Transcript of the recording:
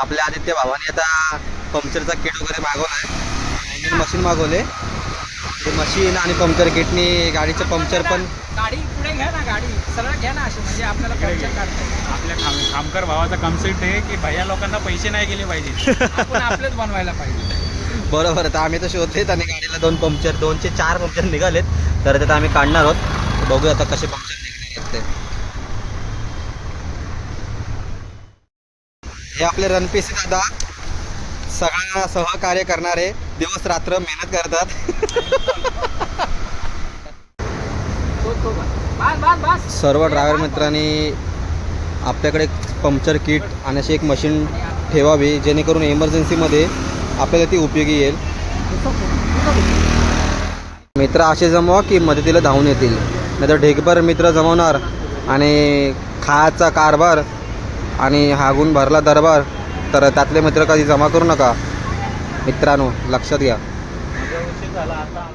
आपल्या आदित्य भावाने आता पंक्चरचा किट वगैरे मागवला आहे, मशीन मागवले. ते मशीन आणि पंक्चर किटनी गाडीचं पंक्चर पण. गाडी पुढे घ्या ना, गाडी सरळ घ्या ना अशी, म्हणजे आपल्याला पंक्चर काढता येईल. आपल्या खामकर भावाचा कन्सेप्ट आहे की भैया लोकांना पैसे नाही गेले पाहिजे, आपण आपलेच बनवायला पाहिजे. बरोबर. तर आम्ही तर शोधलेत आणि गाडीला 2चे 4 पंक्चर निघालेत. तर त्यात आम्ही काढणार आहोत. बघूया आता कसे पंक्चर निघणार आहेत ते. हे आपले रणपीसी दादा सगळ्यांना सहकार्य करणारे, दिवस रात्र मेहनत करतात. सर्व ड्रायव्हर मित्रांनी आपल्याकडे पंक्चर किट आणि अशी एक मशीन ठेवावी, जेणेकरून इमर्जन्सीमध्ये आपल्याला ती उपयोगी येईल. मित्र असे जमवा की मदतीला धावून येतील, नाहीतर ढेकभर मित्र जमवणार आणि खायचा कारभार आणि हागून भरला दरबार. तर त्यातले मित्र कधी जमा करू नका मित्रांनो, लक्षात घ्या. झाला आता